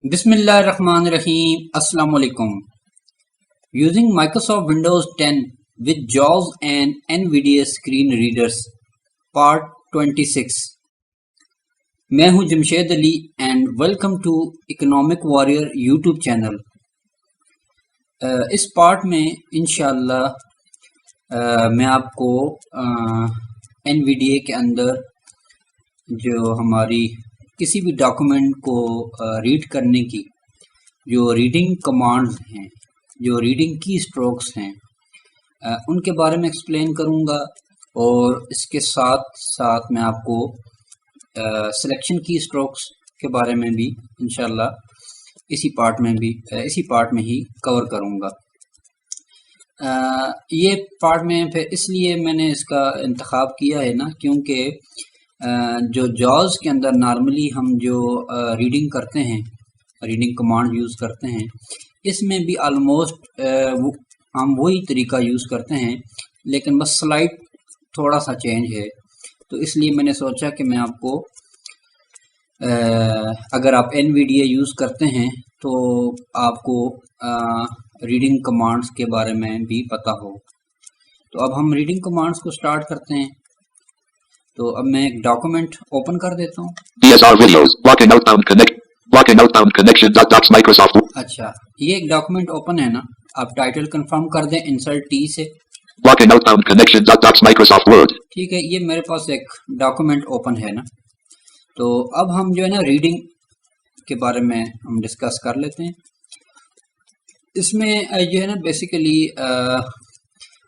Bismillahirrahmanirrahim. Assalamu alaikum. Using Microsoft Windows 10 with JAWS and NVIDIA Screen Readers Part 26. मैं हूं Jamshed Ali and welcome to economic warrior YouTube channel. इस part में इंशाल्लाह मैं आपको NVIDIA के अंदर जो हमारी किसी भी डॉक्यूमेंट को रीड करने की जो रीडिंग कमांड्स हैं, जो रीडिंग की स्ट्रोक्स हैं, उनके बारे में एक्सप्लेन करूंगा और इसके साथ साथ मैं आपको सिलेक्शन की स्ट्रोक्स के बारे में भी इंशाल्लाह इसी पार्ट में ही कवर करूंगा। ये पार्ट में फिर इसलिए मैंने इसका इंतखाब किया है ना, क्योंकि जो जॉज के अंदर नॉर्मली हम जो रीडिंग करते हैं, रीडिंग कमांड यूज़ करते हैं, इसमें भी ऑलमोस्ट हम वही तरीका यूज़ करते हैं, लेकिन बस स्लाइड थोड़ा सा चेंज है। तो इसलिए मैंने सोचा कि मैं आपको अगर आप NVIDIA यूज़ करते हैं तो आपको रीडिंग कमांड्स के बारे में भी पता हो। तो अब हम रीडिंग कमांड्स को स्टार्ट करते हैं। तो अब मैं एक डॉक्यूमेंट ओपन कर देता हूँ। DSR videos, locking outbound connection docs Microsoft. अच्छा, ये एक डॉक्यूमेंट ओपन है ना, आप टाइटल कंफर्म कर दें इंसर्ट T से। Locking outbound connection docs Microsoft Word. ठीक है, ये मेरे पास एक डॉक्यूमेंट ओपन है ना। तो अब हम जो है ना रीडिंग के बारे में हम डिस्कस कर लेते हैं। इसमें जो है ना बेसिकली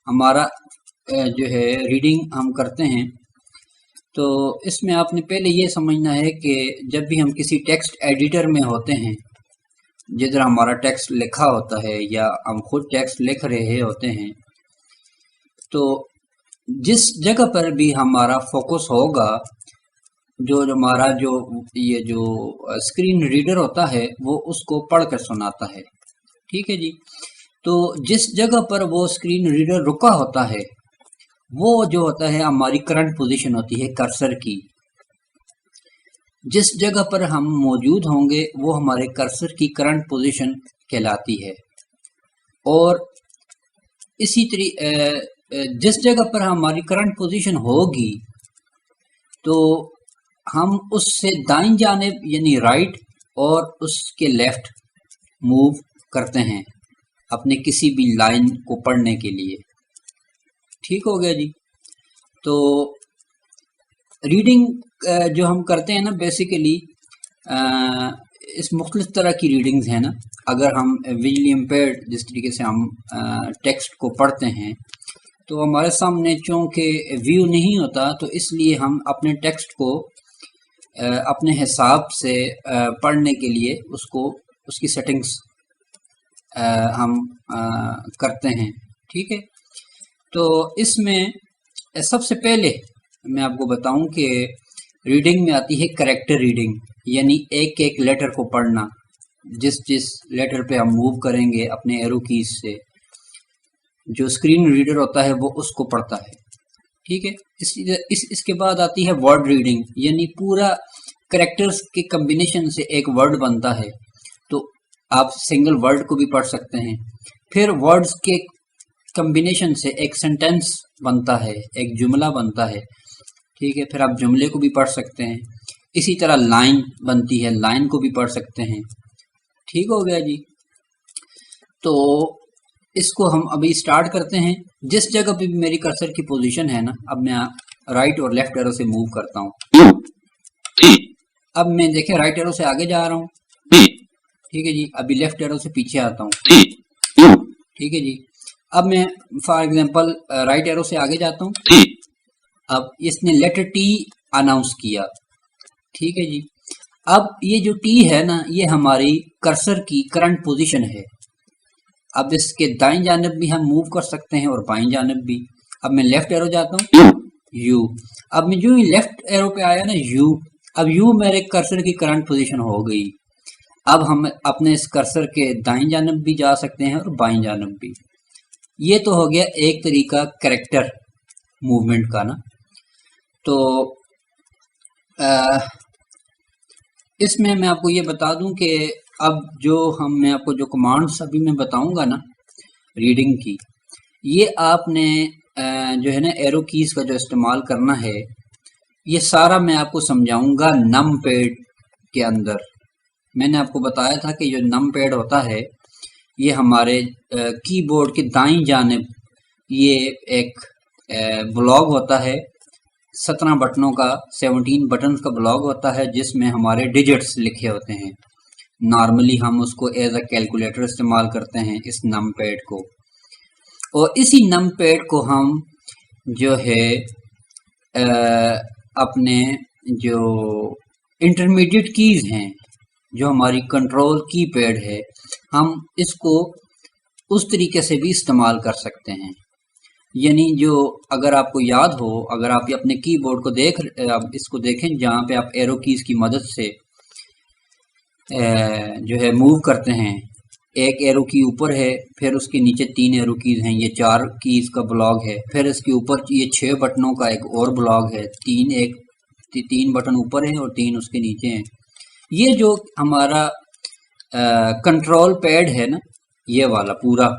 हमारा जो है रीडिंग हम करते हैं, तो इसमें आपने पहले ये समझना है कि जब भी हम किसी टेक्स्ट एडिटर में होते हैं, जिधर हमारा टेक्स्ट लिखा होता है या हम खुद टेक्स्ट लिख रहे होते हैं, तो जिस जगह पर भी हमारा फोकस होगा, जो हमारा ये जो स्क्रीन रीडर होता है वो उसको पढ़ कर सुनाता है। ठीक है जी। तो जिस जगह पर वो स्क्रीन रीडर रुका होता है वो जो होता है हमारी करंट पोजीशन होती है कर्सर की। जिस जगह पर हम मौजूद होंगे वो हमारे कर्सर की करंट पोजीशन कहलाती है। और इसी जिस जगह पर हमारी करंट पोजीशन होगी तो हम उससे दाईं जानिब यानी राइट और उसके लेफ्ट मूव करते हैं अपने किसी भी लाइन को पढ़ने के लिए। ठीक हो गया जी। तो रीडिंग जो हम करते हैं ना बेसिकली इस मुख्तलिफ तरह की रीडिंग्स हैं ना। अगर हम विजुअली इम्पेयर्ड जिस तरीके से हम टेक्स्ट को पढ़ते हैं, तो हमारे सामने चूँकि व्यू नहीं होता, तो इसलिए हम अपने टेक्स्ट को अपने हिसाब से पढ़ने के लिए उसकी सेटिंग्स हम करते हैं। ठीक है। तो इसमें सबसे पहले मैं आपको बताऊं कि रीडिंग में आती है कैरेक्टर रीडिंग, यानी एक एक लेटर को पढ़ना। जिस लेटर पे हम मूव करेंगे अपने एरो कीज से, जो स्क्रीन रीडर होता है वो उसको पढ़ता है। ठीक है। इसके बाद आती है वर्ड रीडिंग, यानी पूरा कैरेक्टर्स के कम्बिनेशन से एक वर्ड बनता है, तो आप सिंगल वर्ड को भी पढ़ सकते हैं। फिर वर्ड्स के कम्बिनेशन से एक सेंटेंस बनता है, एक जुमला बनता है। ठीक है। फिर आप जुमले को भी पढ़ सकते हैं। इसी तरह लाइन बनती है, लाइन को भी पढ़ सकते हैं। ठीक हो गया जी। तो इसको हम अभी स्टार्ट करते हैं। जिस जगह पे भी मेरी कर्सर की पोजीशन है ना, अब मैं राइट और लेफ्ट एरो से मूव करता हूँ। अब मैं देखें राइट एरो से आगे जा रहा हूँ। ठीक है जी। अभी लेफ्ट एरो से पीछे आता हूँ। ठीक है जी। अब मैं फॉर एग्जांपल राइट एरो से आगे जाता हूँ। अब इसने लेटर T अनाउंस किया। ठीक है जी। अब ये जो T है ना, ये हमारी कर्सर की करंट पोजीशन है। अब इसके दाईं जानिब भी हम मूव कर सकते हैं और बाईं जानिब भी। अब मैं लेफ्ट एरो जाता हूँ, U। अब मैं जो ही लेफ्ट एरो पे आया ना, U, अब U मेरे कर्सर की करंट पोजीशन हो गई। अब हम अपने इस कर्सर के दाईं जानिब भी जा सकते हैं और बाईं जानिब भी। ये तो हो गया एक तरीका कैरेक्टर मूवमेंट का ना। तो इसमें मैं आपको ये बता दूं कि अब मैं आपको जो कमांड्स अभी मैं बताऊंगा ना रीडिंग की, ये आपने जो है ना एरो कीज का जो इस्तेमाल करना है, ये सारा मैं आपको समझाऊंगा नम पैड के अंदर। मैंने आपको बताया था कि जो नम पैड होता है ये हमारे कीबोर्ड के दाईं जानिब ये एक ब्लॉक होता है 17 बटनों का, 17 बटन का ब्लॉक होता है जिसमें हमारे डिजिट्स लिखे होते हैं। नॉर्मली हम उसको एज अ कैलकुलेटर इस्तेमाल करते हैं इस नम पैड को, और इसी नम पैड को हम जो है अपने जो इंटरमीडिएट कीज हैं, जो हमारी कंट्रोल की पैड है, हम इसको उस तरीके से भी इस्तेमाल कर सकते हैं। यानी जो अगर आपको याद हो, अगर आप अपने कीबोर्ड को इसको देखें जहाँ पे आप एरो कीज की मदद से जो है मूव करते हैं, एक एरो की ऊपर है, फिर उसके नीचे 3 एरो कीज हैं, ये 4 कीज का ब्लॉक है, फिर इसके ऊपर ये 6 बटनों का एक और ब्लॉक है, 3 बटन ऊपर है और 3 उसके नीचे हैं। ये जो हमारा कंट्रोल पैड है ना, ये वाला पूरा,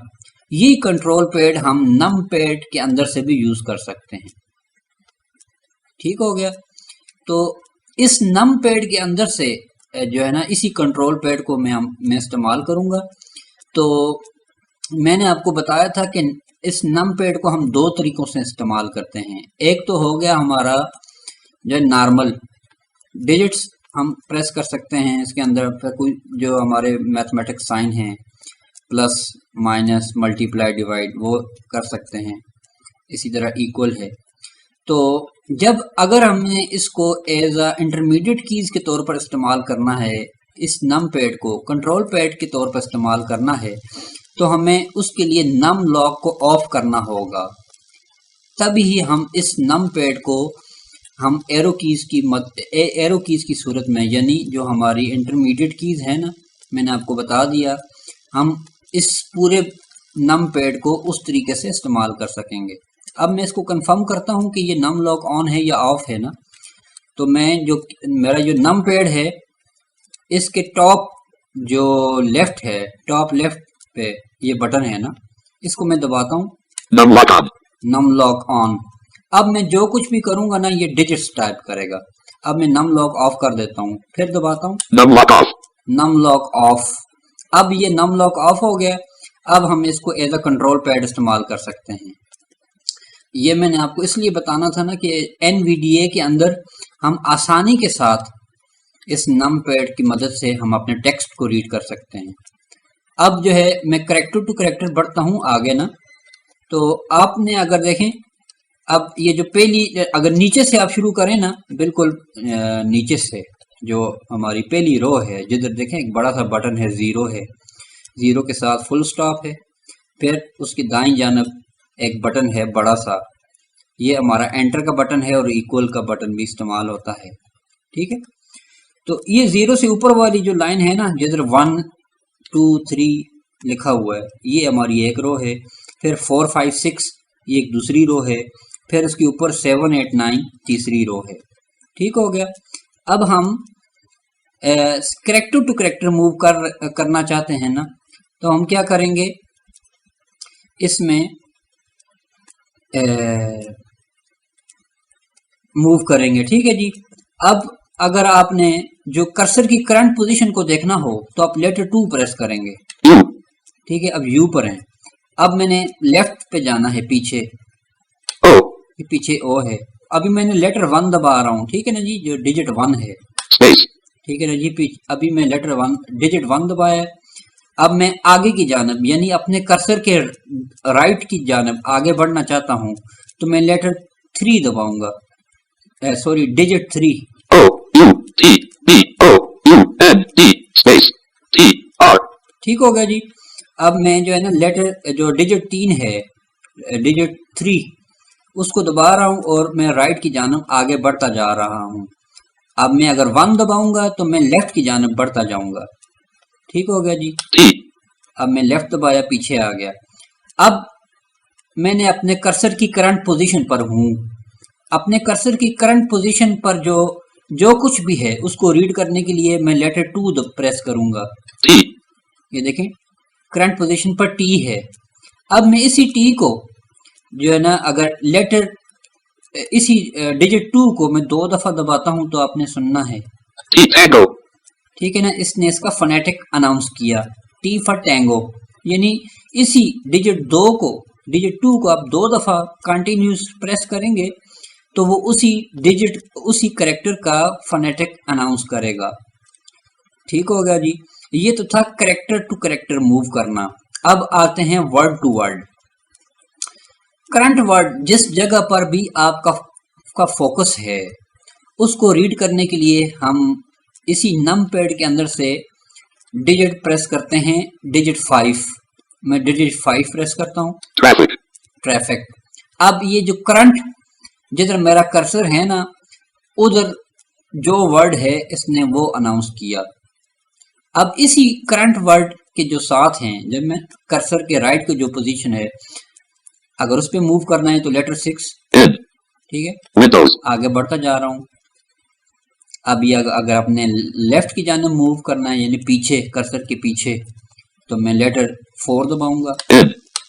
ये कंट्रोल पैड हम नम पैड के अंदर से भी यूज कर सकते हैं। ठीक हो गया। तो इस नम पैड के अंदर से जो है ना, इसी कंट्रोल पैड को मैं इस्तेमाल करूंगा। तो मैंने आपको बताया था कि इस नम पैड को हम 2 तरीकों से इस्तेमाल करते हैं। एक तो हो गया हमारा जो नॉर्मल डिजिट्स हम प्रेस कर सकते हैं, इसके अंदर कोई जो हमारे मैथमेटिक्स साइन हैं, प्लस माइनस मल्टीप्लाई डिवाइड, वो कर सकते हैं। इसी तरह इक्वल है। तो जब अगर हमने इसको एज अ इंटरमीडिएट कीज के तौर पर इस्तेमाल करना है, इस नम पैड को कंट्रोल पैड के तौर पर इस्तेमाल करना है, तो हमें उसके लिए नम लॉक को ऑफ करना होगा। तभी हम इस नम पैड को हम एरो कीज की सूरत में, यानी जो हमारी इंटरमीडिएट कीज है ना, मैंने आपको बता दिया, हम इस पूरे नम पैड को उस तरीके से इस्तेमाल कर सकेंगे। अब मैं इसको कंफर्म करता हूं कि ये नम लॉक ऑन है या ऑफ है ना। तो मेरा जो नम पैड है, इसके टॉप लेफ्ट पे ये बटन है ना, इसको मैं दबाता हूँ, नम लॉक ऑन। अब मैं जो कुछ भी करूंगा ना, ये डिजिट्स टाइप करेगा। अब मैं नम लॉक ऑफ कर देता हूँ, फिर दबाता हूँ, नम लॉक ऑफ। अब ये नम लॉक ऑफ हो गया। अब हम इसको एज अ कंट्रोल पैड इस्तेमाल कर सकते हैं। ये मैंने आपको इसलिए बताना था ना कि NVDA के अंदर हम आसानी के साथ इस नम पैड की मदद से हम अपने टेक्स्ट को रीड कर सकते हैं। अब जो है मैं करेक्टर टू करेक्टर बढ़ता हूँ आगे ना। तो आपने अगर देखें, अब ये जो पहली, अगर नीचे से आप शुरू करें ना, बिल्कुल नीचे से जो हमारी पहली रो है, जिधर देखें एक बड़ा सा बटन है, 0 है, 0 के साथ फुल स्टॉप है, फिर उसकी दाईं जानब एक बटन है बड़ा सा, ये हमारा एंटर का बटन है, और इक्वल का बटन भी इस्तेमाल होता है। ठीक है। तो ये 0 से ऊपर वाली जो लाइन है ना, जिधर 1 2 3 लिखा हुआ है, ये हमारी एक रो है। फिर 4 5 6 ये एक दूसरी रो है। फिर उसके ऊपर 7 8 9 तीसरी रो है। ठीक हो गया। अब हम करेक्टर टू करेक्टर मूव करना चाहते हैं ना, तो हम क्या करेंगे, इसमें मूव करेंगे। ठीक है जी। अब अगर आपने जो कर्सर की करंट पोजीशन को देखना हो, तो आप लेटर 2 प्रेस करेंगे। ठीक है। अब यू पर हैं। अब मैंने लेफ्ट पे जाना है, पीछे ओ है। अभी मैंने लेटर 1 दबा रहा हूँ। ठीक है ना जी, जो डिजिट 1 है। ठीक है ना जी। अभी मैं लेटर 1 डिजिट 1 दबाया। अब मैं आगे की जानब, यानी अपने कर्सर के राइट की जानब आगे बढ़ना चाहता हूँ, तो मैं लेटर 3 दबाऊंगा, सॉरी डिजिट 3। ठीक हो गया जी। अब मैं जो है ना लेटर जो डिजिट 3 है, डिजिट 3, उसको दबा रहा हूँ और मैं राइट की जानब आगे बढ़ता जा रहा हूँ। अब मैं अगर 1 दबाऊंगा तो मैं लेफ्ट की जानब बढ़ता जाऊंगा। ठीक हो गया जी। अब मैं लेफ्ट दबाया, पीछे आ गया। अब मैंने अपने कर्सर की करंट पोजीशन पर हूँ। अपने कर्सर की करंट पोजीशन पर जो जो कुछ भी है उसको रीड करने के लिए मैं लेटर 2 प्रेस करूंगा। T. ये देखें करंट पोजीशन पर टी है। अब मैं इसी टी को जो है ना, अगर लेटर इसी डिजिट 2 को मैं 2 दफा दबाता हूं तो आपने सुनना है, T Tango. ठीक है ना। इसने इसका फोनेटिक अनाउंस किया, टी फॉर टैंगो, यानी इसी डिजिट 2 को आप 2 दफा कंटिन्यूस प्रेस करेंगे तो वो उसी करेक्टर का फोनेटिक अनाउंस करेगा। ठीक हो गया जी। ये तो था करेक्टर टू करेक्टर मूव करना। अब आते हैं word to word. Current word जिस जगह पर भी आपका फोकस है उसको रीड करने के लिए हम इसी नम पैड के अंदर से डिजिट प्रेस करते हैं, डिजिट 5। मैं डिजिट 5 प्रेस करता हूँ, ट्रैफिक। अब ये जो करंट जिधर मेरा कर्सर है ना, उधर जो वर्ड है इसने वो अनाउंस किया। अब इसी करंट वर्ड के जो साथ हैं, जब मैं कर्सर के राइट की जो पोजीशन है अगर उस पर मूव करना है तो लेटर 6, ठीक है, Windows. आगे बढ़ता जा रहा हूँ। अब ये अगर आपने लेफ्ट की जाने मूव करना है यानी पीछे, कर्सर के पीछे, तो मैं लेटर 4 दबाऊंगा,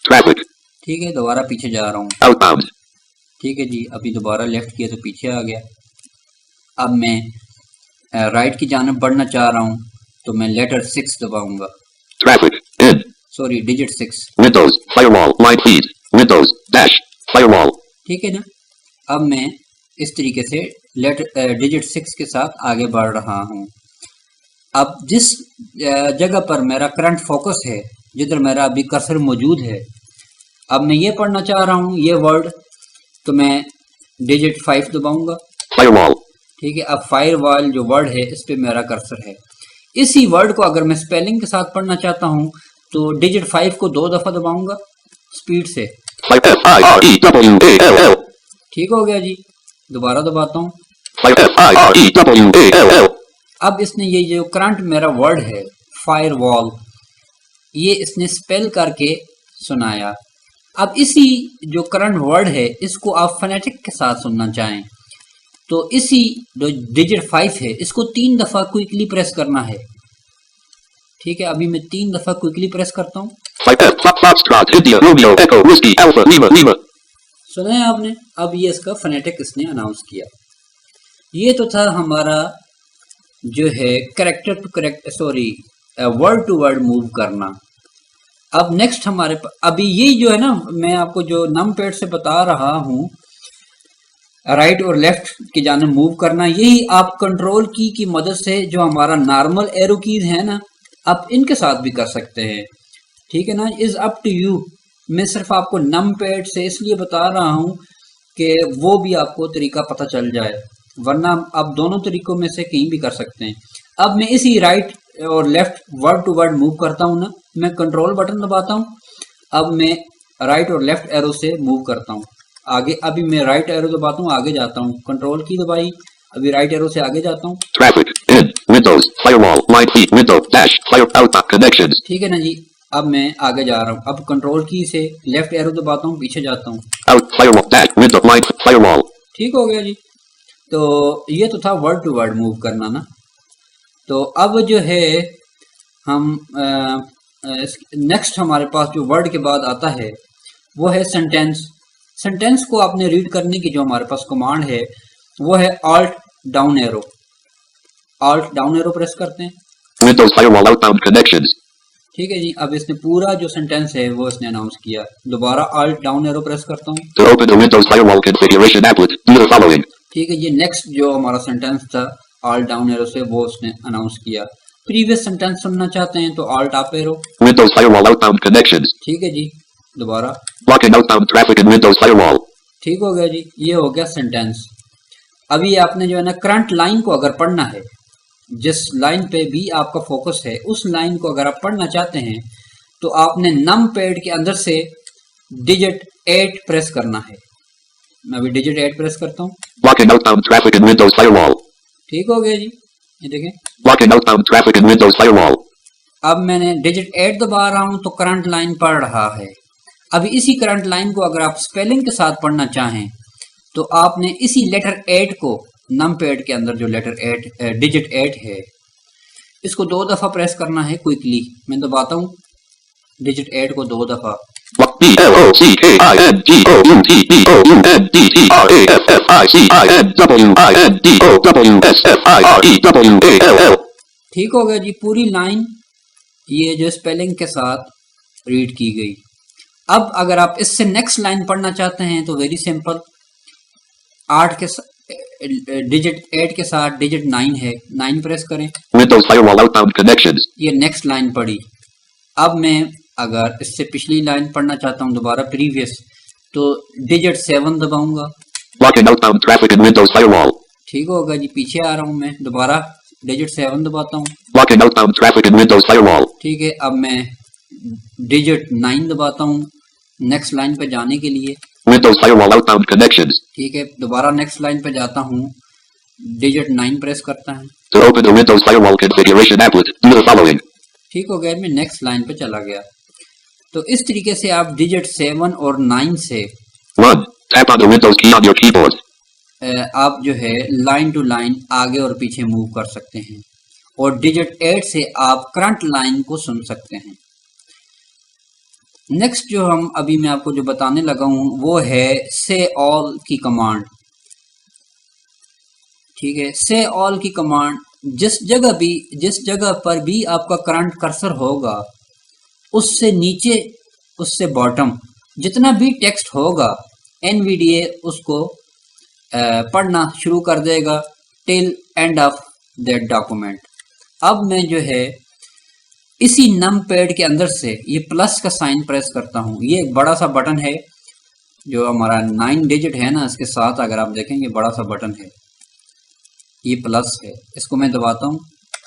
Traffic. ठीक है, दोबारा पीछे जा रहा हूँ। Outbound. ठीक है जी, अभी दोबारा लेफ्ट किया तो पीछे आ गया। अब मैं राइट की जाने बढ़ना चाह रहा हूँ तो मैं लेटर 6 दबाऊंगा, Traffic. In. Sorry digit 6, Windows. Firewall. Line feed. Windows. Dash. Firewall. ठीक है ना। अब मैं इस तरीके से डिजिट 6 के साथ आगे बढ़ रहा हूँ। अब जिस जगह पर मेरा करंट फोकस है, जिधर मेरा अभी कर्सर मौजूद है, अब मैं ये पढ़ना चाह रहा हूँ ये वर्ड, तो मैं डिजिट 5 दबाऊंगा, Firewall. ठीक है। अब फायरवॉल जो वर्ड है इस पे मेरा कर्सर है। इसी वर्ड को अगर मैं स्पेलिंग के साथ पढ़ना चाहता हूँ तो डिजिट 5 को 2 दफा दबाऊंगा स्पीड से, Firewall. ठीक हो गया जी। दोबारा दबाता हूँ। Firewall. अब इसने ये जो करंट मेरा वर्ड है फायरवॉल, ये इसने स्पेल करके सुनाया। अब इसी जो करंट वर्ड है इसको आप फोनेटिक के साथ सुनना चाहें तो इसी जो डिजिट 5 है इसको 3 दफा क्विकली प्रेस करना है, ठीक है। अभी मैं 3 दफा क्विकली प्रेस करता हूँ। Foxtrot. India. Romeo. Echo. Whiskey. Alpha. Lima. सुना है आपने। अब ये इसका फोनेटिक इसने अनाउंस किया। ये तो था हमारा जो है character to character, sorry word to word move करना। अब नेक्स्ट हमारे अभी ये जो है ना, मैं आपको जो नम पैड से बता रहा हूँ राइट और लेफ्ट की जानिब मूव करना, यही आप कंट्रोल की मदद से जो हमारा नॉर्मल एरो कीज है ना, आप इनके साथ भी कर सकते हैं, ठीक है ना। Is up to you. मैं सिर्फ आपको नम पैड से इसलिए बता रहा हूँ कि वो भी आपको तरीका पता चल जाए, वरना आप दोनों तरीकों में से कहीं भी कर सकते हैं। अब मैं इसी राइट और left word to word move करता हूँ ना, मैं कंट्रोल बटन दबाता हूँ। अब मैं राइट और लेफ्ट एरो से मूव करता हूँ आगे। अभी मैं राइट एरो दबाता हूँ, आगे जाता हूँ, कंट्रोल की दबाई, अभी राइट एरो से आगे जाता हूँ। Traffic. In. Windows. Firewall. Line feed. Window. Dash. Fire. Out. Connections. ठीक है ना जी। अब मैं आगे जा रहा हूँ। अब कंट्रोल की से लेफ्ट एरो दबाता हूँ, पीछे जाता हूँ। Out. Firewall. Dash. Window. Line. Firewall. ठीक हो गया जी। तो ये तो था वर्ड टू वर्ड मूव करना ना। तो अब जो है हम नेक्स्ट हमारे पास जो वर्ड के बाद आता है वो है सेंटेंस। सेंटेंस को आपने रीड करने की जो हमारे पास कमांड है वो है alt down arrow. Alt down arrow press करते हैं, Windows. Firewall. Outbound connections. ठीक है जी। अब इसने पूरा जो सेंटेंस है वो इसने अनाउंस किया। दोबारा ऑल्ट डाउन एरो प्रेस करता हूँ, To open the Windows Firewall configuration applet, do the following. ठीक है। ये नेक्स्ट जो हमारा सेंटेंस था ऑल्ट डाउन एरो से वो उसने अनाउंस किया। प्रीवियस सेंटेंस सुनना चाहते हैं तो alt up arrow, Windows Firewall. Outbound connections. ठीक है जी। दोबारा, Blocking outbound traffic in Windows Firewall. ठीक हो गया जी। ये हो गया सेंटेंस। अभी आपने जो है ना करंट लाइन को अगर पढ़ना है, जिस लाइन पे भी आपका फोकस है उस लाइन को अगर आप पढ़ना चाहते हैं तो आपने नम पैड के अंदर से डिजिट 8 प्रेस करना है। मैं अभी डिजिट 8 प्रेस करता हूँ, Blocking outbound traffic in Windows Firewall. ठीक हो गया जी। ये देखें, Blocking outbound traffic in Windows Firewall. अब मैंने डिजिट 8 दबा रहा हूं तो करंट लाइन पढ़ रहा है। अभी इसी करंट लाइन को अगर आप स्पेलिंग के साथ पढ़ना चाहें तो आपने इसी लेटर 8 को नम पैड के अंदर जो लेटर 8 डिजिट 8 है, इसको 2 दफा प्रेस करना है क्विकली। मैं दबाता हूँ डिजिट 8 को 2 दफा। ठीक हो गया जी, पूरी लाइन ये जो स्पेलिंग के साथ रीड की गई। अब अगर आप इससे नेक्स्ट लाइन पढ़ना चाहते हैं तो वेरी सिंपल, 8 के डिजिट 8 के साथ डिजिट 9 है, 9 प्रेस करें। Windows Firewall outbound connections. ये नेक्स्ट लाइन पढ़ी। अब मैं अगर इससे पिछली लाइन पढ़ना चाहता हूँ दोबारा प्रीवियस, तो digit 7 दबाऊंगा। Blocking outbound traffic in Windows Firewall. ठीक होगा जी, पीछे आ रहा हूँ मैं, दोबारा डिजिट 7 दबाता हूँ। Blocking outbound traffic in Windows Firewall. ठीक है, अब मैं डिजिट 9 दबाता हूँ नेक्स्ट लाइन पे जाने के लिए। Windows Firewall outbound connections. ठीक है, दोबारा नेक्स्ट लाइन पे जाता हूँ, डिजिट 9 प्रेस करता है। To open the Windows Firewall configuration applet, do the following. ठीक हो गया, मैं नेक्स्ट लाइन पे चला गया। तो इस तरीके से आप डिजिट 7 और 9 से 1. Tap on the Windows key on your keyboard. आप जो है लाइन टू लाइन आगे और पीछे मूव कर सकते हैं, और डिजिट 8 से आप करंट लाइन को सुन सकते हैं। नेक्स्ट जो हम अभी मैं आपको जो बताने लगा हूं वो है से ऑल की कमांड। ठीक है, से ऑल की कमांड जिस जगह पर भी आपका करंट कर्सर होगा, उससे नीचे उससे बॉटम जितना भी टेक्स्ट होगा एनवीडीए उसको पढ़ना शुरू कर देगा till end of that document. अब मैं जो है इसी नम पैड के अंदर से ये प्लस का साइन प्रेस करता हूँ। ये एक बड़ा सा बटन है जो हमारा 9 डिजिट है ना, इसके साथ अगर आप देखें ये बड़ा सा बटन है, ये प्लस है, इसको मैं दबाता हूँ।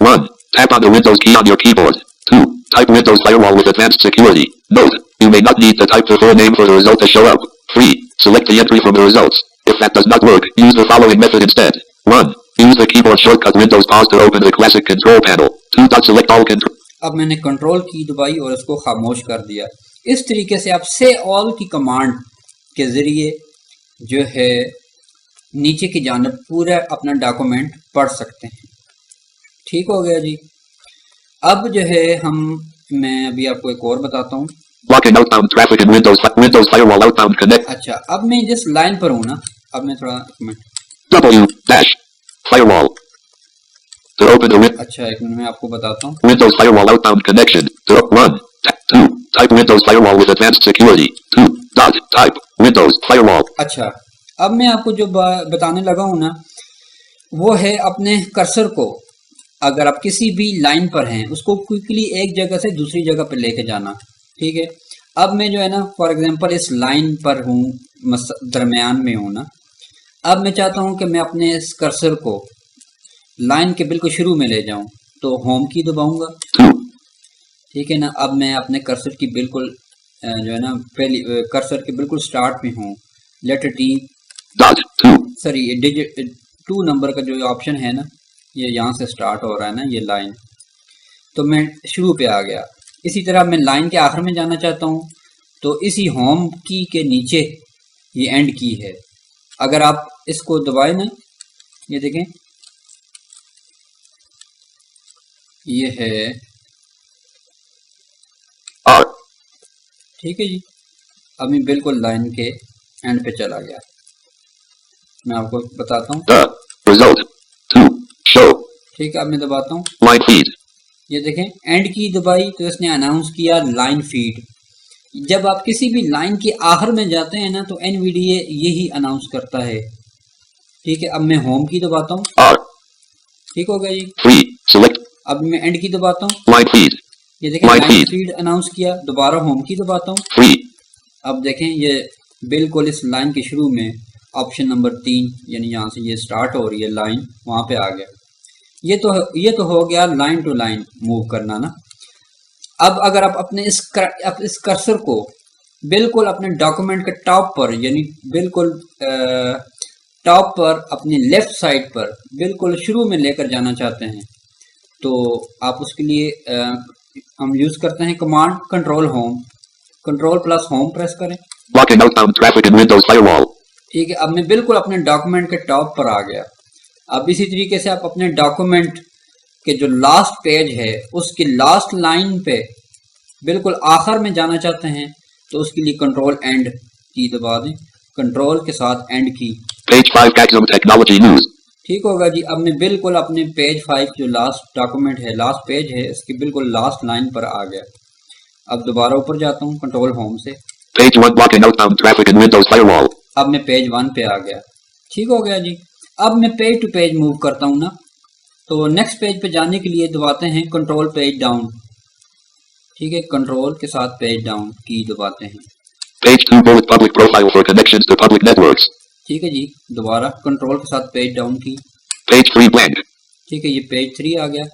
1. Tap on the Windows key on your keyboard. 2. Type Windows Firewall with advanced security. Note: you may not need to type the full name for the result to show up. 3. Select the entry from the results. If that does not work, use the following method instead. 1. Use the keyboard shortcut Windows pause to open the classic control panel. 2. Select all control. अब मैंने control की दबाई और इसको खामोश कर दिया। इस तरीके से आप से ऑल की कमांड के जरिए जो है नीचे की जानब पूरा अपना डॉक्यूमेंट पढ़ सकते हैं। ठीक हो गया जी। अब जो है मैं अभी आपको एक और बताता हूँ। Blocking outbound traffic in Windows Firewall outbound connect. अच्छा, अब मैं जिस लाइन पर हूँ ना, अब मैं थोड़ा एक minute W dash firewall. To open the अच्छा एक मिनट में आपको बताता हूँ। Windows Firewall outbound connection. To 1. 2. Type Windows Firewall with advanced security. 2. Type Windows Firewall. अच्छा, अब मैं आपको जो बताने लगा हूँ ना, वो है अपने कर्सर को अगर आप किसी भी लाइन पर हैं उसको क्विकली एक जगह से दूसरी जगह पर लेके जाना। ठीक है, अब मैं जो है ना फॉर एग्जांपल इस लाइन पर हूँ, दरमियान में हूँ ना, अब मैं चाहता हूँ कि मैं अपने इस कर्सर को लाइन के बिल्कुल शुरू में ले जाऊं, तो होम की दबाऊंगा। ठीक है ना, अब मैं अपने कर्सर की बिल्कुल जो है ना पहली कर्सर के बिल्कुल स्टार्ट में हूँ, letter T sorry digit 2 number का जो ऑप्शन है ना, ये यहाँ से स्टार्ट हो रहा है ना ये लाइन, तो मैं शुरू पे आ गया। इसी तरह मैं लाइन के आखिर में जाना चाहता हूँ, तो इसी होम की के नीचे ये एंड की है। अगर आप इसको दबाएं ना, ये देखें ये है R. ठीक है जी। अब मैं बिल्कुल लाइन के एंड पे चला गया। मैं आपको बताता हूँ result 2 show. ठीक है, अब मैं दबाता हूँ line feed. ये देखें एंड की दबाई तो इसने अनाउंस किया लाइन फीड। जब आप किसी भी लाइन के आखिर में जाते हैं ना, तो एनवीडीए यही अनाउंस करता है। ठीक है, अब मैं होम की दबाता हूँ। R. ठीक हो गया जी। 3. select. अब मैं एंड की दबाता हूँ। line feed. ये देखें लाइन फीड अनाउंस किया। दोबारा होम की दबाता हूँ। 3. अब देखें ये बिल्कुल इस लाइन के शुरू में ऑप्शन नंबर 3 यानी यहाँ से ये स्टार्ट हो रही है लाइन, वहां पे आ गया। ये तो हो गया लाइन टू लाइन मूव करना ना। अब अगर आप अपने इस कर्सर को बिल्कुल अपने डॉक्यूमेंट के टॉप पर यानी बिल्कुल टॉप पर अपनी लेफ्ट साइड पर बिल्कुल शुरू में लेकर जाना चाहते हैं, तो आप उसके लिए हम यूज करते हैं command control home, control plus home press करें। Blocking outbound traffic in Windows Firewall. ठीक है, अब मैं बिल्कुल अपने डॉक्यूमेंट के टॉप पर आ गया। अब इसी तरीके से आप अपने डॉक्यूमेंट के जो लास्ट पेज है उसकी लास्ट लाइन पे बिल्कुल आखिर में जाना चाहते हैं तो उसके लिए कंट्रोल एंड की दबा दें, कंट्रोल के साथ एंड की। Page 5 Axum Technology News. ठीक होगा जी। अब मैं बिल्कुल अपने पेज 5 जो लास्ट डॉक्यूमेंट है, लास्ट पेज है, इसकी बिल्कुल लास्ट लाइन पर आ गया। अब दोबारा ऊपर जाता हूँ कंट्रोल होम से। Page 1 blocking outbound traffic in Windows Firewall. अब मैं पेज 1 पे आ गया। ठीक हो गया जी। अब मैं पेज टू पेज मूव करता हूँ ना, तो नेक्स्ट पेज पे जाने के लिए दबाते हैं कंट्रोल पेज डाउन। ठीक है, कंट्रोल के साथ पेज डाउन की दबाते हैं। Page 2 bullet public profile for connections to public networks. ठीक है जी, दोबारा कंट्रोल के साथ पेज डाउन की। Page 3 blank. ठीक है, ये पेज 3 आ गया।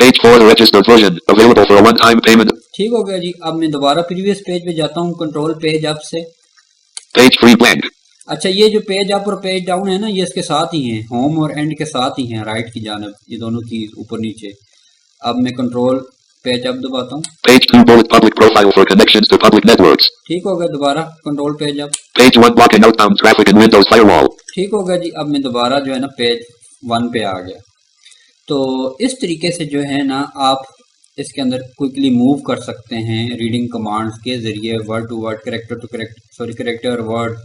Page 4 registered version available for a one-time payment. ठीक हो गया जी। अब मैं दोबारा प्रीवियस पेज पे जाता हूँ कंट्रोल पेज अप से। Page 3 blank. अच्छा, ये जो पेज अप और पेज डाउन है ना, ये इसके साथ ही हैं, होम और एंड के साथ ही हैं, राइट की जानब, ये दोनों चीज ऊपर नीचे। अब मैं कंट्रोल पेज अप दबाता हूँ। Page 2 bullet public profile for connections to public networks. ठीक हो गया, दोबारा control page up. Page 1 blocking outbound traffic in Windows Firewall. ठीक हो गया जी। अब मैं दोबारा जो है ना पेज 1 पे आ गया। तो इस तरीके से जो है ना आप इसके अंदर क्विकली मूव कर सकते हैं रीडिंग कमांड्स के जरिए, word to word, character to character, word,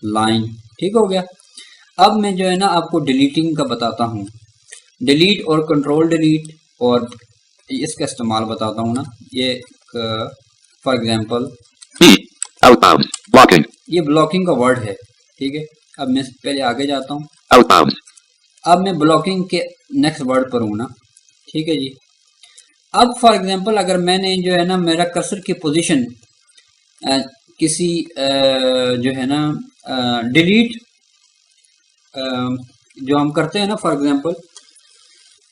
line. ठीक हो गया। अब मैं जो है ना आपको डिलीटिंग का बताता हूँ, डिलीट और कंट्रोल डिलीट, और इसका इस्तेमाल बताता हूँ ना। ये फॉर एग्जांपल Outbound blocking. ये ब्लॉकिंग का वर्ड है। ठीक है, अब मैं पहले आगे जाता हूँ। Outbound. अब मैं ब्लॉकिंग के नेक्स्ट वर्ड पर हूँ ना। ठीक है जी। अब फॉर एग्जांपल अगर मैंने जो है ना मेरा कर्सर की पोजीशन किसी जो है ना डिलीट जो हम करते हैं ना, फॉर एग्जांपल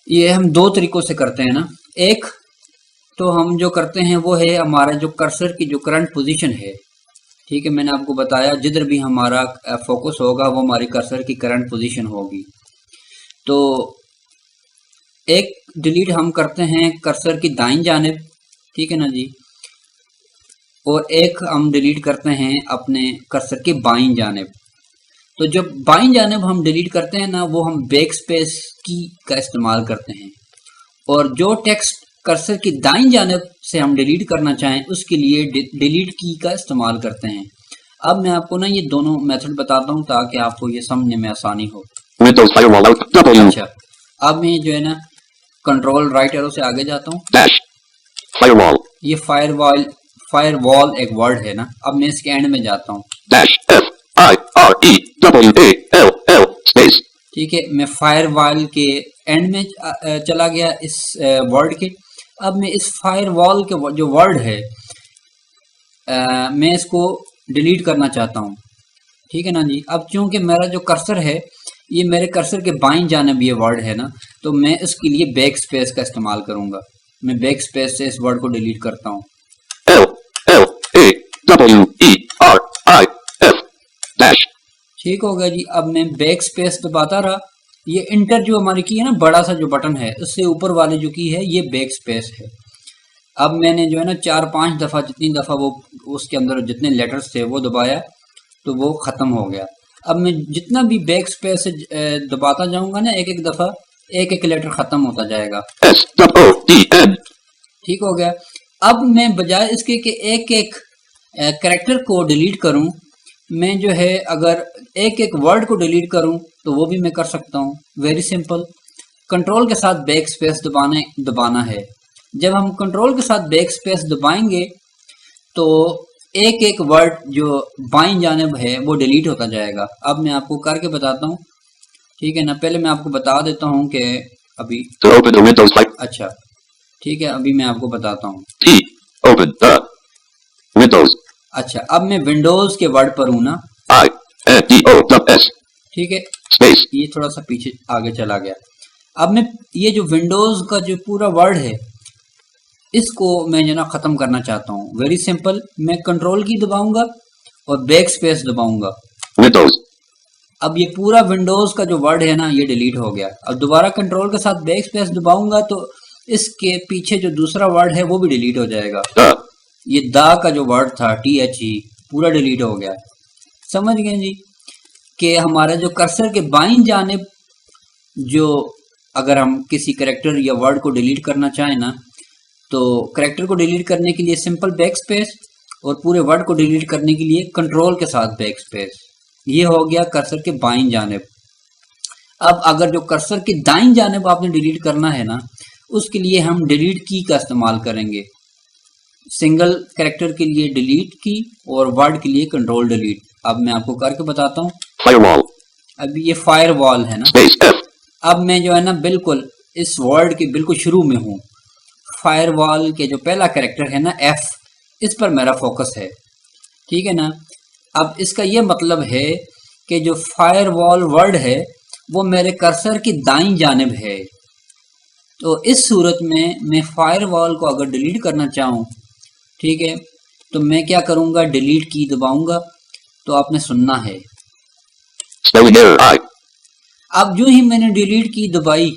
ये हम दो तरीकों से करते हैं ना। एक तो हम जो करते हैं वो है हमारा जो कर्सर की जो करंट पोजीशन है। ठीक है, मैंने आपको बताया जिधर भी हमारा फोकस होगा वो हमारी कर्सर की करंट पोजीशन होगी। तो एक डिलीट हम करते हैं कर्सर की दाईं जानिब, ठीक है ना जी, और एक हम डिलीट करते हैं अपने कर्सर की बाईं जानिब। तो जब बाईं जानिब हम डिलीट करते हैं ना, वो हम बैक स्पेस की का इस्तेमाल करते हैं, और जो टेक्स्ट कर्सर की दाईं जानिब से हम डिलीट करना चाहें उसके लिए डिलीट की का इस्तेमाल करते हैं। अब मैं आपको ना ये दोनों मेथड बताता हूँ ताकि आपको ये समझने में आसानी हो। Windows Firewall out. W. अच्छा, अब मैं जो है ना कंट्रोल राइट एरो से आगे जाता हूँ। Dash. Firewall. ये फायरवॉल एक वर्ड है ना। अब मैं इसके एंड में जाता हूँ। Dash. F. I. R. E. W. A. L. L. Space. ठीक है, मैं फायरवॉल के एंड में चला गया इस वर्ड के। अब मैं इस फायरवॉल के जो वर्ड है मैं इसको डिलीट करना चाहता हूँ। ठीक है ना जी। अब चूंकि मेरा जो कर्सर है ये मेरे कर्सर के बाईं जानिब ये वर्ड है ना, तो मैं इसके लिए बैक स्पेस का इस्तेमाल करूंगा। मैं बैक स्पेस से इस वर्ड को डिलीट करता हूँ। L. L. A. W. E. R. I. F. Dash. ठीक हो गया जी। अब मैं बैक स्पेस दबाता रहा। ये इंटर जो हमारी की है ना, बड़ा सा जो बटन है, उससे ऊपर वाली जो की है ये बैक स्पेस है। अब मैंने जो है ना 4-5 दफ़ा, जितनी दफ़ा वो उसके अंदर जितने लेटर्स थे वो दबाया तो वो ख़त्म हो गया। अब मैं जितना भी बैक स्पेस से दबाता जाऊंगा ना, एक एक दफ़ा एक एक लेटर ख़त्म होता जाएगा। S. W. O. D. N. ठीक हो गया। अब मैं बजाय इसके कि एक एक कैरेक्टर को डिलीट करूं, मैं जो है अगर एक एक वर्ड को डिलीट करूं तो वो भी मैं कर सकता हूं। वेरी सिंपल, कंट्रोल के साथ बैक स्पेस दबाना है। जब हम कंट्रोल के साथ बैक स्पेस दबाएंगे तो एक एक वर्ड जो बाईं जानिब है वो डिलीट होता जाएगा। अब मैं आपको करके बताता हूँ। ठीक है ना, पहले मैं आपको बता देता हूँ कि अभी To open the Windows file. अच्छा ठीक है, अभी मैं आपको बताता हूँ। T. Open the Windows. अच्छा, अब मैं विंडोज के वर्ड पर हूँ ना। I. N. D. O. W. S. ठीक है, Space. ये थोड़ा सा पीछे आगे चला गया। अब मैं ये जो विंडोज का जो पूरा वर्ड है इसको मैं जो ना ख़त्म करना चाहता हूँ। वेरी सिंपल, मैं कंट्रोल की दबाऊंगा और बैक स्पेस दबाऊंगा। Windows. अब ये पूरा विंडोज का जो वर्ड है ना ये डिलीट हो गया। अब दोबारा कंट्रोल के साथ बैक स्पेस दबाऊंगा तो इसके पीछे जो दूसरा वर्ड है वो भी डिलीट हो जाएगा। The. ये दा का जो वर्ड था THE पूरा डिलीट हो गया। समझ गए जी कि हमारा जो कर्सर के बाईं जानिब जो अगर हम किसी कैरेक्टर या वर्ड को डिलीट करना चाहें ना, तो कैरेक्टर को डिलीट करने के लिए सिंपल बैक स्पेस और पूरे वर्ड को डिलीट करने के लिए कंट्रोल के साथ बैक स्पेस। ये हो गया कर्सर के बाईं जानिब। अब अगर जो कर्सर की दाईं जानिब आपने डिलीट करना है ना, उसके लिए हम डिलीट की का इस्तेमाल करेंगे। सिंगल कैरेक्टर के लिए डिलीट की और वर्ड के लिए कंट्रोल डिलीट। अब मैं आपको करके बताता हूँ। Firewall. अभी ये फायर वॉल है ना, Space F. अब मैं जो है ना बिल्कुल इस वर्ड के बिल्कुल शुरू में हूँ। फायर वॉल के जो पहला कैरेक्टर है ना एफ, इस पर मेरा फोकस है, ठीक है ना। अब इसका ये मतलब है कि जो फायर वॉल वर्ड है वो मेरे कर्सर की दाईं जानिब है। तो इस सूरत में मैं फायर वॉल को अगर डिलीट करना चाहूँ, ठीक है, तो मैं क्या करूँगा, डिलीट की दबाऊंगा। तो आपने सुनना है, Spelling error I. अब जो ही मैंने डिलीट की दबाई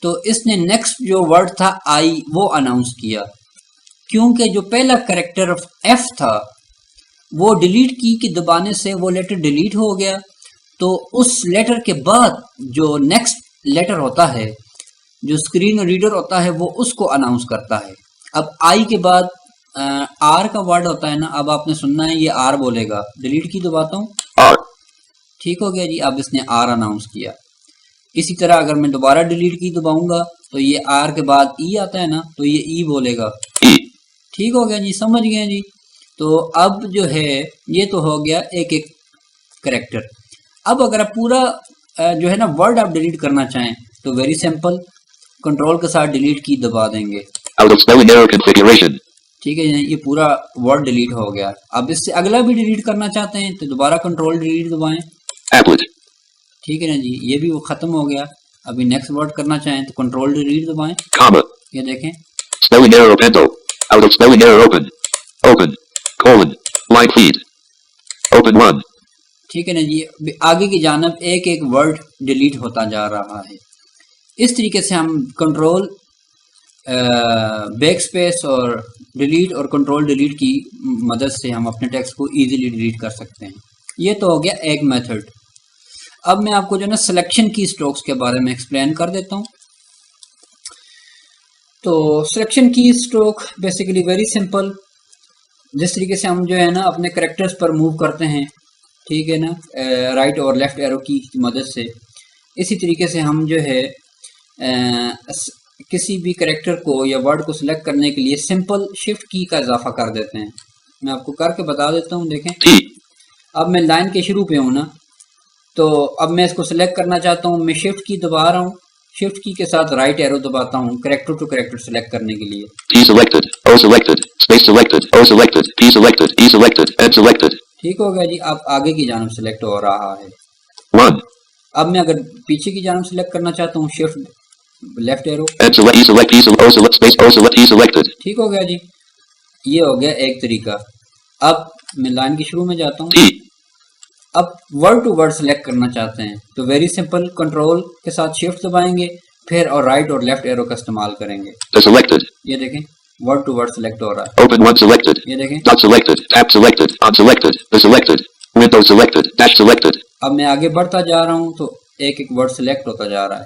तो इसने नेक्स्ट जो वर्ड था आई वो अनाउंस किया। क्योंकि जो पहला कैरेक्टर एफ था वो डिलीट की के दबाने से वो लेटर डिलीट हो गया, तो उस लेटर के बाद जो नेक्स्ट लेटर होता है, जो स्क्रीन रीडर होता है, वो उसको अनाउंस करता है। अब आई के बाद आर का वर्ड होता है ना, अब आपने सुनना है, ये आर बोलेगा। डिलीट की दबाता हूँ, R. ठीक हो गया जी। अब इसने आर अनाउंस किया। इसी तरह अगर मैं दोबारा डिलीट की दबाऊंगा तो ये आर के बाद ई आता है ना, तो ये ई बोलेगा। E. ठीक हो गया जी, समझ गए जी। तो अब जो है ये तो हो गया एक एक करेक्टर। अब अगर आप पूरा जो है ना वर्ड आप डिलीट करना चाहें तो वेरी सिंपल, कंट्रोल के साथ डिलीट की दबा देंगे। Out of spelling error configuration. ठीक है, ये पूरा वर्ड डिलीट हो गया। अब इससे अगला भी डिलीट करना चाहते हैं तो दोबारा कंट्रोल डिलीट दबाएं। Applet. ठीक है ना जी, ये भी वो खत्म हो गया। अभी नेक्स्ट वर्ड करना चाहें तो कंट्रोल डिलीट दबाएं। Comma. ये देखें, Spelling error appendo. Out of spelling error open. Open. Colon. Line feed. Open 1. ठीक है ना जी। अभी आगे की जानब एक एक वर्ड डिलीट होता जा रहा है। इस तरीके से हम कंट्रोल बैक स्पेस और डिलीट और कंट्रोल डिलीट की मदद से हम अपने टेक्स्ट को इजीली डिलीट कर सकते हैं। ये तो हो गया एक मेथड। अब मैं आपको जो है ना सिलेक्शन की स्ट्रोक्स के बारे में एक्सप्लेन कर देता हूँ। तो सिलेक्शन की स्ट्रोक बेसिकली वेरी सिंपल। जिस तरीके से हम जो है ना अपने करेक्टर्स पर मूव करते हैं, ठीक है ना, राइट और लेफ्ट एरो की मदद से, इसी तरीके से हम जो है किसी भी करेक्टर को या वर्ड को सिलेक्ट करने के लिए सिंपल शिफ्ट की का इजाफा कर देते हैं। मैं आपको करके बता देता हूँ, देखें। T. अब मैं लाइन के शुरू पे हूँ ना, तो अब मैं इसको सिलेक्ट करना चाहता हूँ, मैं शिफ्ट की दबा रहा हूँ। शिफ्ट की के साथ राइट एरो दबाता हूँ करेक्टर टू करेक्टर सिलेक्ट करने के लिए। T selected. O selected. Space selected. O selected. P selected. E selected. N selected. ठीक हो गया जी। अब आगे की जानब सिलेक्ट हो रहा है। 1. अब मैं अगर पीछे की जानब सिलेक्ट करना चाहता हूँ, shift left arrow. N select. E select. E select. O select. Space. O select. E selected. ठीक हो गया जी, ये हो गया एक तरीका। अब मैं लाइन के शुरू में जाता हूँ। T. अब वर्ड टू वर्ड सेलेक्ट करना चाहते हैं तो वेरी सिंपल, कंट्रोल के साथ शिफ्ट दबाएंगे, फिर और राइट और लेफ्ट एरो का इस्तेमाल करेंगे। The selected. ये देखें, वर्ड टू वर्ड सेलेक्ट हो रहा है। Open 1 selected. ये देखें, Dot selected. Tab selected. On selected. The selected. Window selected. Dash selected. अब मैं आगे बढ़ता जा रहा हूँ तो एक एक वर्ड सेलेक्ट होता जा रहा है।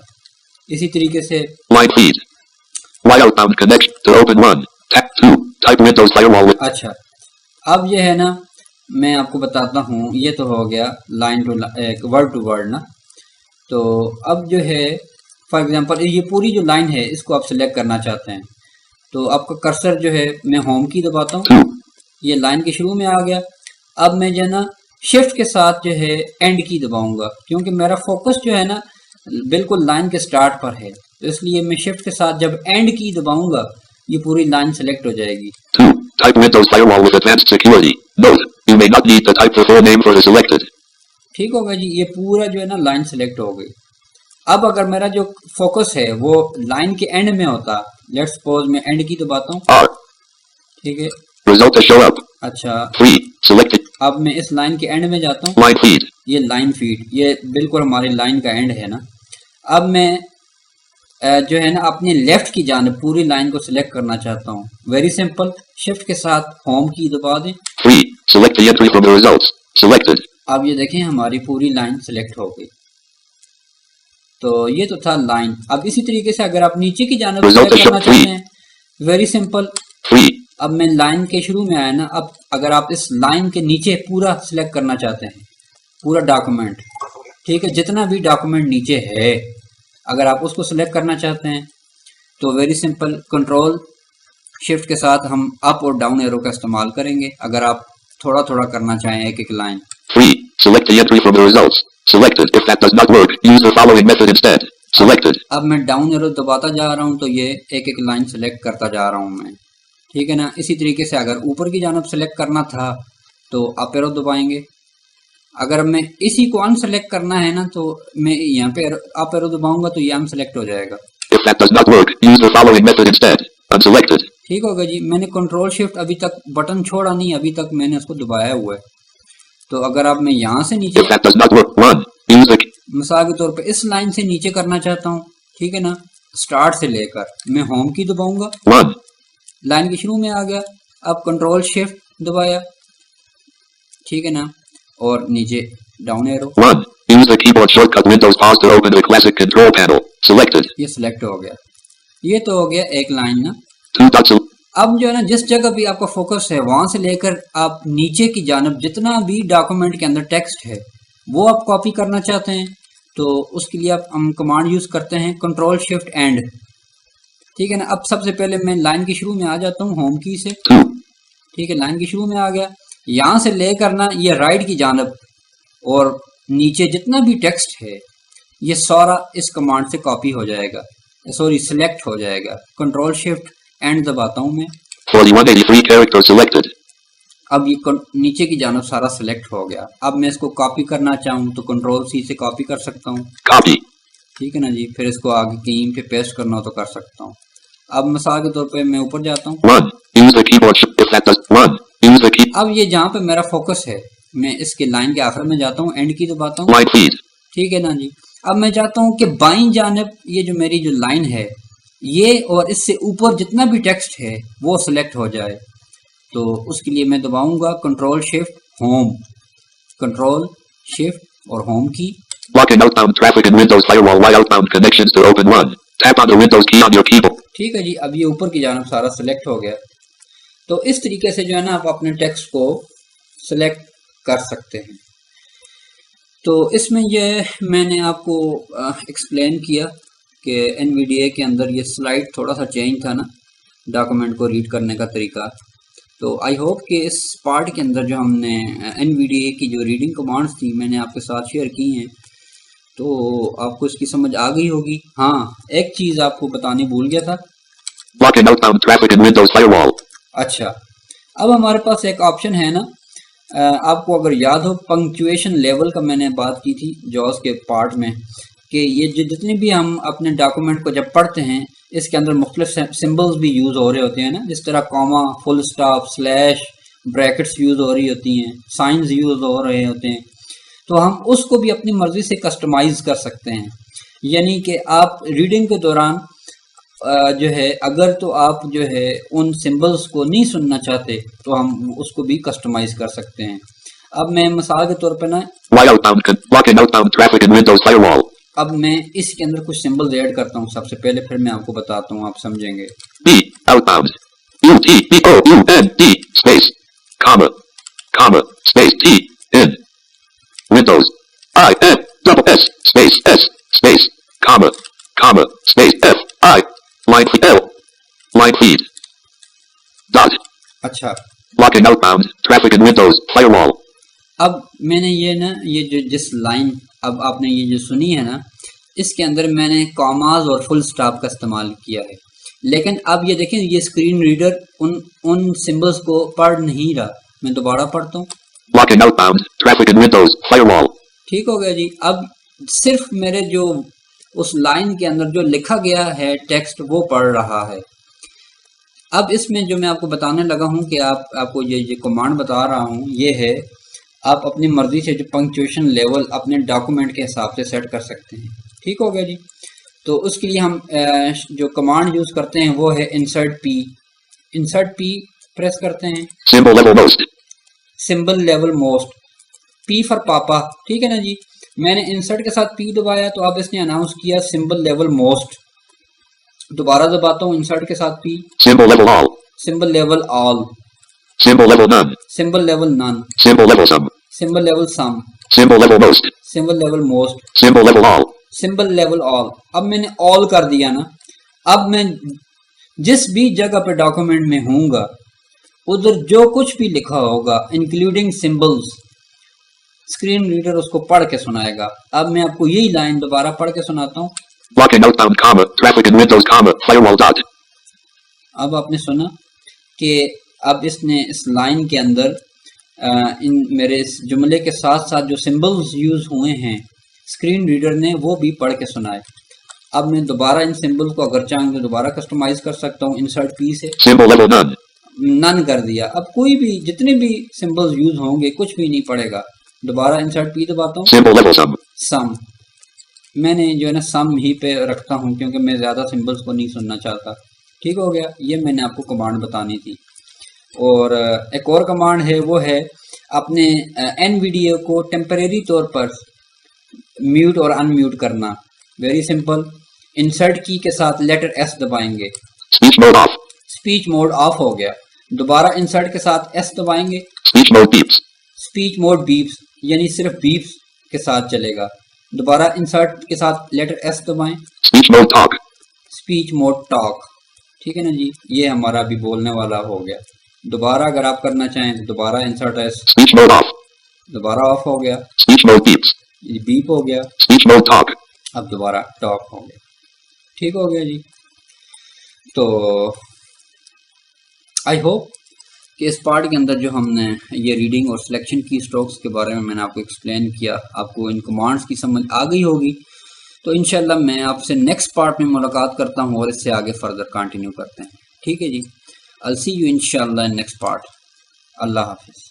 इसी तरीके से Line feed. Y outbound connection to open 1. Tab 2. Type Windows firewall with. अच्छा, अब ये है ना, मैं आपको बताता हूँ, ये तो हो गया line to word to word ना। तो अब जो है फॉर एग्जांपल ये पूरी जो लाइन है इसको आप सिलेक्ट करना चाहते हैं, तो आपका कर्सर जो है मैं होम की दबाता हूँ, 2. ये लाइन के शुरू में आ गया। अब मैं जो है ना शिफ्ट के साथ जो है एंड की दबाऊंगा, क्योंकि मेरा फोकस जो है ना बिल्कुल लाइन के स्टार्ट पर है, तो इसलिए मैं शिफ्ट के साथ जब एंड की दबाऊंगा ये पूरी लाइन सेलेक्ट हो जाएगी। 2. Type Windows firewall with advanced security. Note. You may not need to type the full name for the selected. ठीक होगा जी, ये पूरा जो है ना लाइन सेलेक्ट हो गई। अब अगर मेरा जो फोकस है वो लाइन के एंड में होता, लेट्स सपोज मैं एंड की दबाता हूँ, R. ठीक है। Result to show up. अच्छा, 3. Selected. अब मैं इस लाइन के एंड में जाता हूँ, Line feed. ये लाइन फीड, ये बिल्कुल हमारी लाइन का एंड है ना। अब मैं जो है ना अपनी लेफ्ट की जानिब पूरी लाइन को सिलेक्ट करना चाहता हूँ। वेरी सिंपल, शिफ्ट के साथ होम की दबा दें। 3. Select the entry from the results. Selected. अब ये देखें हमारी पूरी लाइन सिलेक्ट हो गई। तो ये तो था लाइन। अब इसी तरीके से अगर आप नीचे की जानिब Result सेलेक्ट to show करना 3. चाहते हैं, वेरी सिंपल। 3. अब मैं लाइन के शुरू में आया ना, अब अगर आप इस लाइन के नीचे पूरा सिलेक्ट करना चाहते हैं, पूरा डॉक्यूमेंट, ठीक है, जितना भी डॉक्यूमेंट नीचे है, अगर आप उसको सिलेक्ट करना चाहते हैं तो वेरी सिंपल, कंट्रोल शिफ्ट के साथ हम अप और डाउन एरो का इस्तेमाल करेंगे। अगर आप थोड़ा थोड़ा करना चाहें एक एक line. 3. Select the entry from the results. Selected. If that does not work, use the following method instead. Selected. अब मैं डाउन एरो दबाता जा रहा हूं तो ये एक एक लाइन सेलेक्ट करता जा रहा हूं मैं, ठीक है ना। इसी तरीके से अगर ऊपर की जानिब सेलेक्ट करना था तो अप एरो दबाएंगे। अगर मैं इसी को अनसेलेक्ट करना है ना तो मैं यहाँ पे अप एरो दबाऊंगा तो ये अनसेलेक्ट हो जाएगा। If that does not work, use the following method instead. Unselected. ठीक होगा जी। मैंने कंट्रोल शिफ्ट अभी तक बटन छोड़ा नहीं, अभी तक मैंने उसको दबाया हुआ है। तो अगर आप मैं यहाँ से नीचे, If that does not work, 1. Use the मिसाल के तौर पे इस लाइन से नीचे करना चाहता हूँ, ठीक है ना, स्टार्ट से लेकर मैं होम की दबाऊंगा, 1. लाइन के शुरू में आ गया। अब कंट्रोल शिफ्ट दबाया, ठीक है ना, और नीचे down arrow, 1. Use the keyboard shortcut Windows pause to open the classic control panel. Selected. ये सिलेक्ट हो गया। ये तो हो गया एक लाइन ना। 2 dots. अब जो है ना, जिस जगह भी आपका फोकस है वहां से लेकर आप नीचे की जानिब जितना भी डॉक्यूमेंट के अंदर टेक्स्ट है वो आप कॉपी करना चाहते हैं तो उसके लिए आप हम कमांड यूज करते हैं कंट्रोल शिफ्ट एंड, ठीक है ना। अब सबसे पहले मैं लाइन के शुरू में आ जाता हूँ होम की से, 2. ठीक है, लाइन के शुरू में आ गया। यहाँ से लेकर ना ये राइट की जानिब और नीचे जितना भी टेक्स्ट है ये सारा इस कमांड से कॉपी हो जाएगा, सॉरी सिलेक्ट हो जाएगा। कंट्रोल शिफ्ट एंड दबाता हूँ मैं, 4183 characters selected. अब ये नीचे की जानिब सारा सिलेक्ट हो गया। अब मैं इसको कॉपी करना चाहूँ तो कंट्रोल सी से कॉपी कर सकता हूँ, Copy. ठीक है ना जी। फिर इसको आगे कहीं पे पेस्ट करना हो तो कर सकता हूँ। अब मिसाल के तौर पे मैं ऊपर जाता हूँ। 1. Use the keyboard shift if that does 1. Use the key अब ये जहाँ पे मेरा फोकस है मैं इसके लाइन के आखिर में जाता हूँ, एंड की दबाता हूँ, line feed. ठीक है ना जी। अब मैं चाहता हूँ कि बाईं जानिब ये जो मेरी जो लाइन है ये और इससे ऊपर जितना भी टेक्स्ट है वो सिलेक्ट हो जाए। तो उसके लिए मैं दबाऊंगा control shift home, control shift और होम की। Blocking outbound traffic in Windows Firewall. Why outbound connections to open 1. Tap on the Windows key on your keyboard. ठीक है जी। अब ये ऊपर की जानिब सारा सिलेक्ट हो गया। तो इस तरीके से जो है ना आप अपने टेक्स्ट को सिलेक्ट कर सकते हैं। तो इसमें ये मैंने आपको एक्सप्लेन किया कि NVDA के अंदर ये स्लाइड थोड़ा सा चेंज था ना डॉक्यूमेंट को रीड करने का तरीका। तो आई होप कि इस पार्ट के अंदर जो हमने NVDA की जो रीडिंग कमांड्स थी मैंने आपके साथ शेयर की हैं तो आपको इसकी समझ आ गई होगी। हाँ, एक चीज़ आपको बताने भूल गया था। Blocking outbound traffic in Windows Firewall. अच्छा, अब हमारे पास एक ऑप्शन है ना, आपको अगर याद हो पंक्चुएशन लेवल का मैंने बात की थी जॉस के पार्ट में कि ये जितने भी हम अपने डॉक्यूमेंट को जब पढ़ते हैं इसके अंदर मुख्तलिफ सिंबल्स भी यूज़ हो रहे होते हैं ना, जिस तरह comma, full stop, slash, brackets use हो रही होती हैं, साइंस यूज़ हो रहे होते हैं। तो हम उसको भी अपनी मर्ज़ी से कस्टमाइज़ कर सकते हैं। यानी कि आप रीडिंग के दौरान जो है अगर तो आप जो है उन सिंबल्स को नहीं सुनना चाहते तो हम उसको भी कस्टमाइज कर सकते हैं। अब मैं मिसाल के तौर पे ना Blocking outbound traffic in Windows Firewall. अब मैं इसके अंदर कुछ सिंबल्स ऐड करता हूँ सबसे पहले, फिर मैं आपको बताता हूँ, आप समझेंगे। B. Outbound. UTBOUND. Space. Comma. Comma. Space T. N. Windows. IN. Double S. Space S. Space. Comma. Comma. Space F. I. Line feed L. Line feed. Dot. अच्छा, Blocking outbound traffic in Windows Firewall. अब मैंने ये ना ये जो जिस line अब आपने ये जो सुनी है ना इसके अंदर मैंने कॉमाज और फुल स्टॉप का इस्तेमाल किया है, लेकिन अब ये देखें ये स्क्रीन रीडर उन सिंबल्स को पढ़ नहीं रहा। मैं दोबारा पढ़ता हूँ। Blocking outbound traffic in Windows Firewall. ठीक हो गया जी। अब सिर्फ मेरे जो उस लाइन के अंदर जो लिखा गया है टेक्स्ट वो पढ़ रहा है। अब इसमें जो मैं आपको बताने लगा हूँ कि आपको ये कमांड बता रहा हूँ ये है, आप अपनी मर्जी से जो पंक्चुएशन लेवल अपने डॉक्यूमेंट के हिसाब से सेट कर सकते हैं। ठीक हो गया जी। तो उसके लिए हम जो कमांड यूज करते हैं वो है insert P. Insert P press करते हैं, Symbol level most. Symbol level most, P for पापा, ठीक है ना जी। मैंने इंसर्ट के साथ P दबाया तो अब इसने अनाउंस किया सिंबल लेवल मोस्ट। दोबारा दबाता हूँ इंसर्ट के साथ P, Symbol level all. Symbol level all, Symbol level none. Symbol level none, Symbol level some. Symbol level some, Symbol level most. Symbol level most, Symbol level all. Symbol level all. अब मैंने all कर दिया ना, अब मैं जिस भी जगह पे डॉक्यूमेंट में हूँगा उधर जो कुछ भी लिखा होगा इंक्लूडिंग सिंबल्स, स्क्रीन रीडर उसको पढ़ के सुनाएगा। अब मैं आपको यही लाइन दोबारा पढ़ के सुनाता हूँ। Blocking outbound comma. Traffic in Windows comma. Firewall dot. अब आपने सुना कि अब इसने इस लाइन के अंदर इन मेरे इस जुमले के साथ साथ जो सिंबल्स यूज हुए हैं स्क्रीन रीडर ने वो भी पढ़ के सुनाए। अब मैं दोबारा इन सिंबल्स को अगर चाहूँ तो दोबारा कस्टमाइज कर सकता हूँ इंसर्ट P से। Symbol level none. नन कर दिया। अब कोई भी जितने भी सिंबल्स यूज होंगे कुछ भी नहीं पड़ेगा। दोबारा इंसर्ट P दबाता हूँ। Symbol level some. सम, मैंने जो है ना सम ही पे रखता हूँ क्योंकि मैं ज़्यादा सिंबल्स को नहीं सुनना चाहता। ठीक हो गया, ये मैंने आपको कमांड बतानी थी। और एक और कमांड है, वो है अपने एन वीडियो को टेम्परेरी तौर पर म्यूट और अनम्यूट करना। वेरी सिंपल, इंसर्ट की के साथ लेटर S दबाएंगे, Speech mode off. Speech mode of हो गया। दोबारा इंसर्ट के साथ S दबाएंगे, Speech mode beeps. Speech mode beeps, यानी सिर्फ बीप्स के साथ चलेगा। दोबारा इंसर्ट के साथ लेटर S दबाएं, Speech mode talk. Speech mode talk. ठीक है ना जी, ये हमारा अभी बोलने वाला हो गया। दोबारा अगर आप करना चाहें तो दोबारा insert S, Speech mode off. दोबारा ऑफ हो गया, Speech mode beeps. ये बीप हो गया, Speech mode talk. अब दोबारा टॉक हो गया। ठीक हो गया जी। तो आई होप कि इस पार्ट के अंदर जो हमने ये रीडिंग और सिलेक्शन की स्ट्रोक्स के बारे में मैंने आपको एक्सप्लेन किया, आपको इन कमांड्स की समझ आ गई होगी। तो इंशाल्लाह मैं आपसे नेक्स्ट पार्ट में मुलाकात करता हूँ और इससे आगे फर्दर कंटिन्यू करते हैं। ठीक है जी, आई सी यू इंशाल्लाह इन नेक्स्ट पार्ट। अल्लाह हाफिज़।